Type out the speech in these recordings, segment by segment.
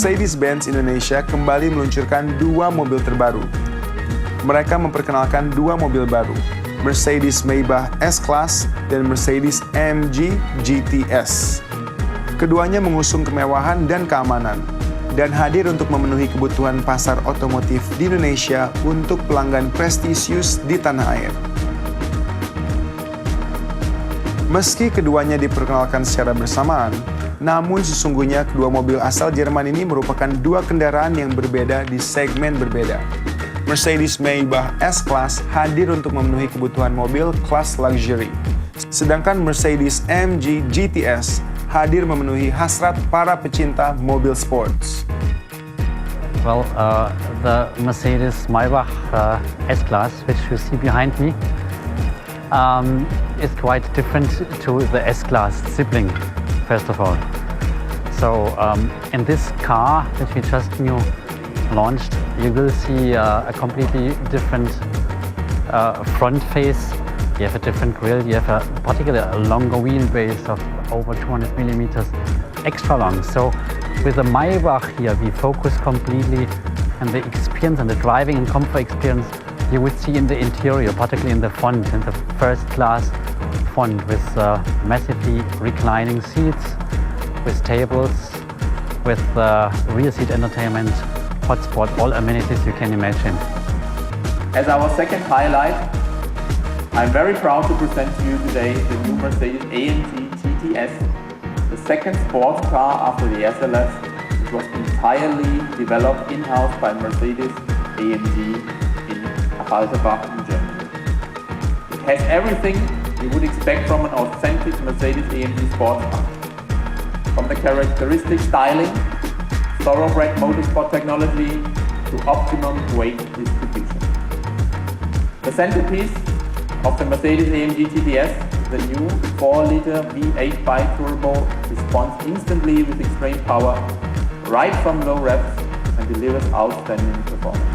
Mercedes-Benz Indonesia kembali meluncurkan dua mobil terbaru. Mereka memperkenalkan dua mobil baru, Mercedes-Maybach S-Class dan Mercedes-AMG GTS. Keduanya mengusung kemewahan dan keamanan, dan hadir untuk memenuhi kebutuhan pasar otomotif di Indonesia untuk pelanggan prestisius di tanah air. Meski keduanya diperkenalkan secara bersamaan, namun sesungguhnya kedua mobil asal Jerman ini merupakan dua kendaraan yang berbeda di segmen berbeda. Mercedes-Maybach S-Class hadir untuk memenuhi kebutuhan mobil kelas luxury, sedangkan Mercedes-AMG GTS hadir memenuhi hasrat para pecinta mobil sports. Well, the Mercedes-Maybach S-Class, which you see behind me, is quite different to the S-Class sibling, first of all. So in this car, which we just launched, you will see a completely different front face. You have a different grille, you have a particularly longer wheelbase of over 200 millimeters extra long. So with the Maybach here, we focus completely on the experience and the driving and comfort experience you would see in the interior, particularly in the front, in the first class front with massively reclining seats, with tables, with rear seat entertainment, hotspot, all amenities you can imagine. As our second highlight, I'm very proud to present to you today the new Mercedes-AMG GTS, the second sports car after the SLS, which was entirely developed in-house by Mercedes-AMG in Affalterbach in Germany. It has everything you would expect from an authentic Mercedes-AMG sports car. From the characteristic styling, thoroughbred motorsport technology, to optimum weight distribution. The centerpiece of the Mercedes-AMG GTS, the new 4-liter V8 bi-turbo, responds instantly with extreme power, right from low revs, and delivers outstanding performance.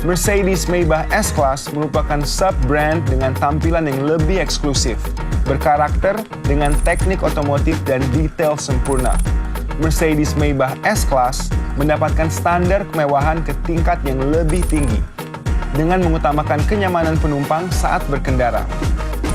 Mercedes-Maybach S-Class merupakan sub-brand dengan tampilan yang lebih eksklusif, berkarakter dengan teknik otomotif dan detail sempurna. Mercedes-Maybach S-Class mendapatkan standar kemewahan ke tingkat yang lebih tinggi, dengan mengutamakan kenyamanan penumpang saat berkendara,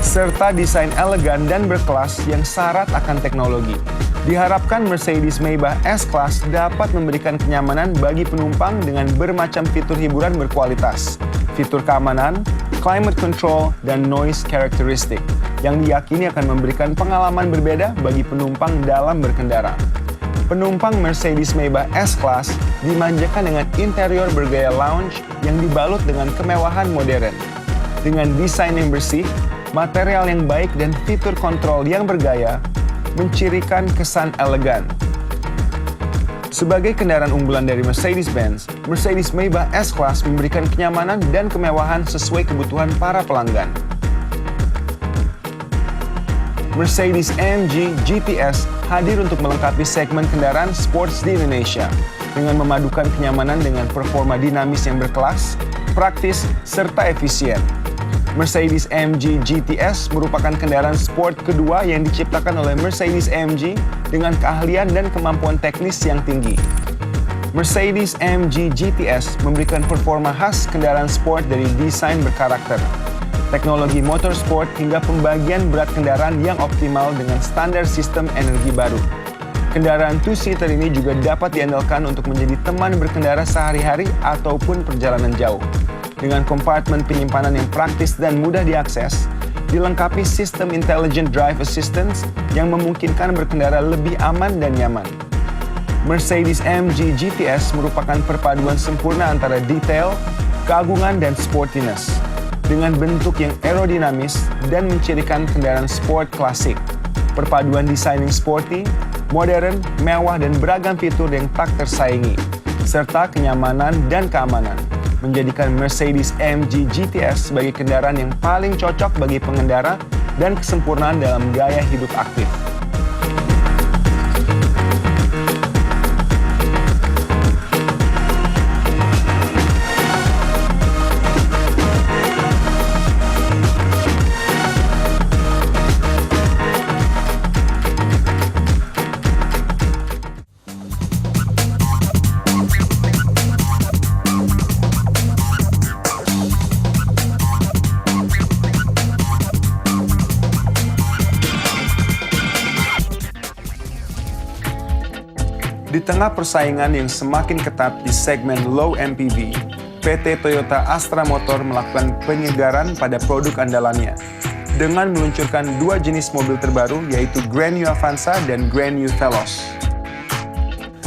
serta desain elegan dan berkelas yang syarat akan teknologi. Diharapkan Mercedes-Maybach S-Class dapat memberikan kenyamanan bagi penumpang dengan bermacam fitur hiburan berkualitas, fitur keamanan, climate control, dan noise characteristic yang diyakini akan memberikan pengalaman berbeda bagi penumpang dalam berkendara. Penumpang Mercedes-Maybach S-Class dimanjakan dengan interior bergaya lounge yang dibalut dengan kemewahan modern. Dengan desain yang bersih, material yang baik, dan fitur kontrol yang bergaya, mencirikan kesan elegan. Sebagai kendaraan unggulan dari Mercedes-Benz, Mercedes-Maybach S-Class memberikan kenyamanan dan kemewahan sesuai kebutuhan para pelanggan. Mercedes-AMG GTS hadir untuk melengkapi segmen kendaraan sports di Indonesia dengan memadukan kenyamanan dengan performa dinamis yang berkelas, praktis, serta efisien. Mercedes-AMG GTS merupakan kendaraan sport kedua yang diciptakan oleh Mercedes-AMG dengan keahlian dan kemampuan teknis yang tinggi. Mercedes-AMG GTS memberikan performa khas kendaraan sport dari desain berkarakter, teknologi motorsport hingga pembagian berat kendaraan yang optimal dengan standar sistem energi baru. Kendaraan two-seater ini juga dapat diandalkan untuk menjadi teman berkendara sehari-hari ataupun perjalanan jauh. Dengan kompartemen penyimpanan yang praktis dan mudah diakses, dilengkapi sistem Intelligent Drive Assistance yang memungkinkan berkendara lebih aman dan nyaman. Mercedes-AMG GTS merupakan perpaduan sempurna antara detail, keagungan, dan sportiness, dengan bentuk yang aerodinamis dan mencirikan kendaraan sport klasik. Perpaduan desain yang sporty, modern, mewah, dan beragam fitur yang tak tersaingi, serta kenyamanan dan keamanan, menjadikan Mercedes-AMG GTS sebagai kendaraan yang paling cocok bagi pengendara dan kesempurnaan dalam gaya hidup aktif. Di tengah persaingan yang semakin ketat di segmen low MPV, PT Toyota Astra Motor melakukan penyegaran pada produk andalannya dengan meluncurkan dua jenis mobil terbaru yaitu Grand New Avanza dan Grand New Veloz.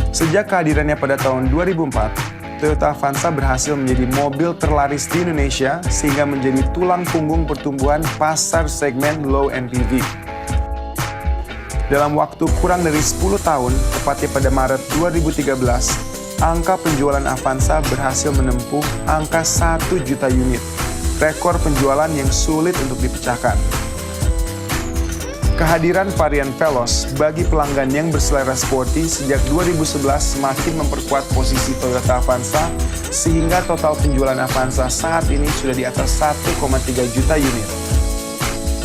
Sejak kehadirannya pada tahun 2004, Toyota Avanza berhasil menjadi mobil terlaris di Indonesia sehingga menjadi tulang punggung pertumbuhan pasar segmen low MPV. Dalam waktu kurang dari 10 tahun, tepatnya pada Maret 2013, angka penjualan Avanza berhasil menempuh angka 1 juta unit, rekor penjualan yang sulit untuk dipecahkan. Kehadiran varian Veloz bagi pelanggan yang berselera sporty sejak 2011 semakin memperkuat posisi Toyota Avanza, sehingga total penjualan Avanza saat ini sudah di atas 1,3 juta unit.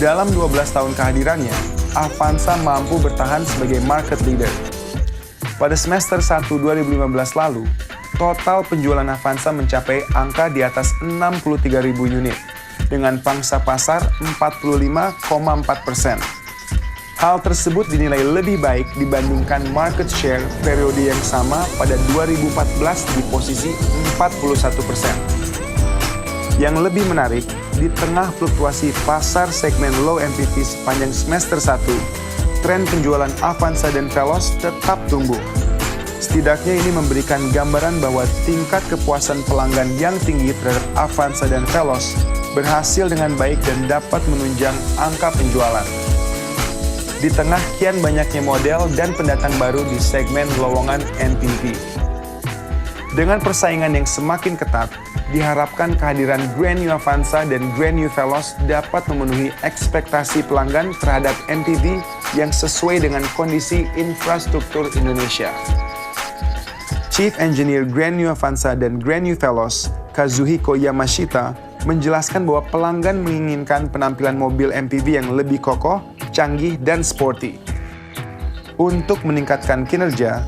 Dalam 12 tahun kehadirannya, Avanza mampu bertahan sebagai market leader. Pada semester 1 2015 lalu, total penjualan Avanza mencapai angka di atas 63.000 unit, dengan pangsa pasar 45,4%. Hal tersebut dinilai lebih baik dibandingkan market share periode yang sama pada 2014 di posisi 41%. Yang lebih menarik, di tengah fluktuasi pasar segmen low MPV sepanjang semester 1, tren penjualan Avanza dan Veloz tetap tumbuh. Setidaknya ini memberikan gambaran bahwa tingkat kepuasan pelanggan yang tinggi terhadap Avanza dan Veloz berhasil dengan baik dan dapat menunjang angka penjualan. Di tengah kian banyaknya model dan pendatang baru di segmen lowongan MPV. Dengan persaingan yang semakin ketat, diharapkan kehadiran Grand New Avanza dan Grand New Veloz dapat memenuhi ekspektasi pelanggan terhadap MPV yang sesuai dengan kondisi infrastruktur Indonesia. Chief Engineer Grand New Avanza dan Grand New Veloz, Kazuhiko Yamashita, menjelaskan bahwa pelanggan menginginkan penampilan mobil MPV yang lebih kokoh, canggih, dan sporty. Untuk meningkatkan kinerja,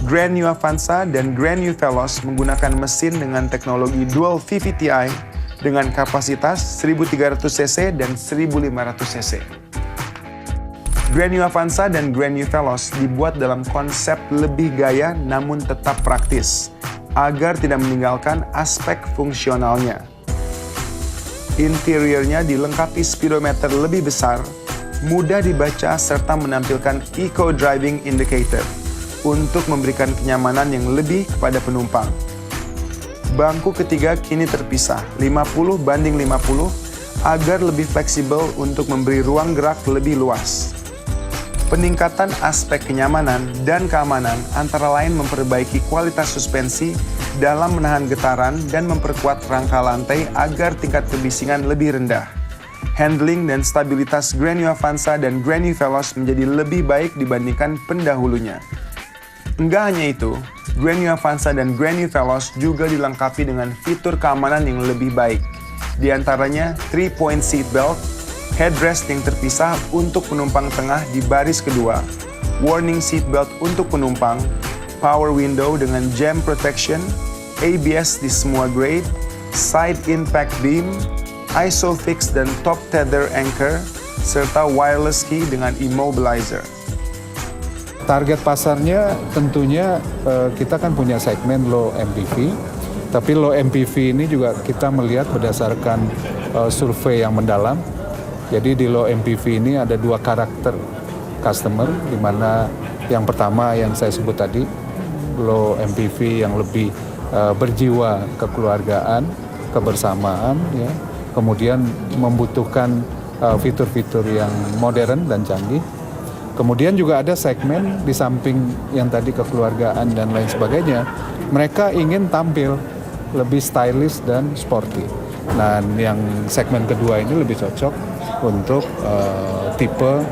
Grand New Avanza dan Grand New Veloz menggunakan mesin dengan teknologi dual VVTi dengan kapasitas 1300 cc dan 1500 cc. Grand New Avanza dan Grand New Veloz dibuat dalam konsep lebih gaya namun tetap praktis, agar tidak meninggalkan aspek fungsionalnya. Interiornya dilengkapi speedometer lebih besar, mudah dibaca serta menampilkan Eco Driving Indicator untuk memberikan kenyamanan yang lebih kepada penumpang. Bangku ketiga kini terpisah 50 banding 50 agar lebih fleksibel untuk memberi ruang gerak lebih luas. Peningkatan aspek kenyamanan dan keamanan antara lain memperbaiki kualitas suspensi dalam menahan getaran dan memperkuat rangka lantai agar tingkat kebisingan lebih rendah. Handling dan stabilitas Grand New Avanza dan Grand New Veloz menjadi lebih baik dibandingkan pendahulunya. Enggak hanya itu, Grand New Avanza dan Grand New Veloz juga dilengkapi dengan fitur keamanan yang lebih baik. Di antaranya 3-point seatbelt, headrest yang terpisah untuk penumpang tengah di baris kedua, warning seatbelt untuk penumpang, power window dengan jam protection, ABS di semua grade, side impact beam, ISOFIX dan top tether anchor, serta wireless key dengan immobilizer. Target pasarnya tentunya kita kan punya segmen low MPV, tapi low MPV ini juga kita melihat berdasarkan survei yang mendalam. Jadi di low MPV ini ada dua karakter customer, di mana yang pertama yang saya sebut tadi, low MPV yang lebih berjiwa kekeluargaan, kebersamaan, ya. Kemudian membutuhkan fitur-fitur yang modern dan canggih. Kemudian juga ada segmen di samping yang tadi kekeluargaan dan lain sebagainya, mereka ingin tampil lebih stylish dan sporty. Nah, yang segmen kedua ini lebih cocok untuk tipe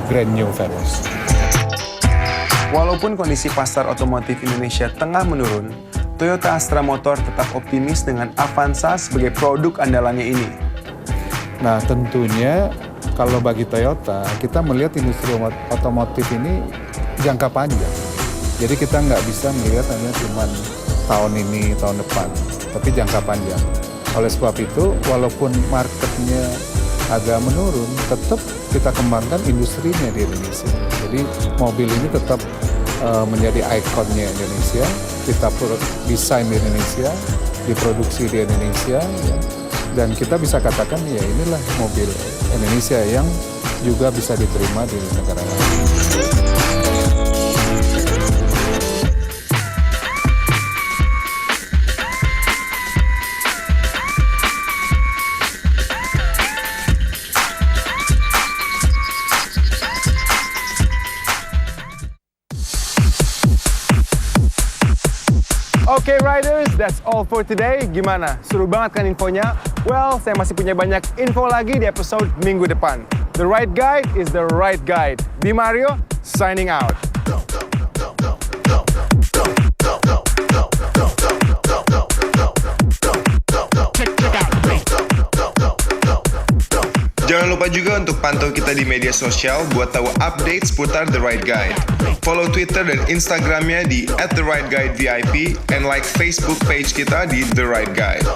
Grand New Veloz. Walaupun kondisi pasar otomotif Indonesia tengah menurun, Toyota Astra Motor tetap optimis dengan Avanza sebagai produk andalannya ini. Nah, tentunya kalau bagi Toyota, kita melihat industri otomotif ini jangka panjang. Jadi kita nggak bisa melihat hanya cuma tahun ini, tahun depan, tapi jangka panjang. Oleh sebab itu, walaupun marketnya agak menurun, tetap kita kembangkan industrinya di Indonesia. Jadi mobil ini tetap menjadi ikonnya Indonesia. Kita desain di Indonesia, diproduksi di Indonesia, ya. Dan kita bisa katakan ya inilah mobil Indonesia yang juga bisa diterima di negara lain. Oke riders, that's all for today. Gimana? Seru banget kan infonya? Well, saya masih punya banyak info lagi di episode minggu depan. The right guide is the right guide. Di Mario, signing out. Jangan lupa juga untuk pantau kita di media sosial buat tahu update seputar The Right Guide. Follow Twitter dan Instagramnya di @therightguidevip and like Facebook page kita di The Right Guide.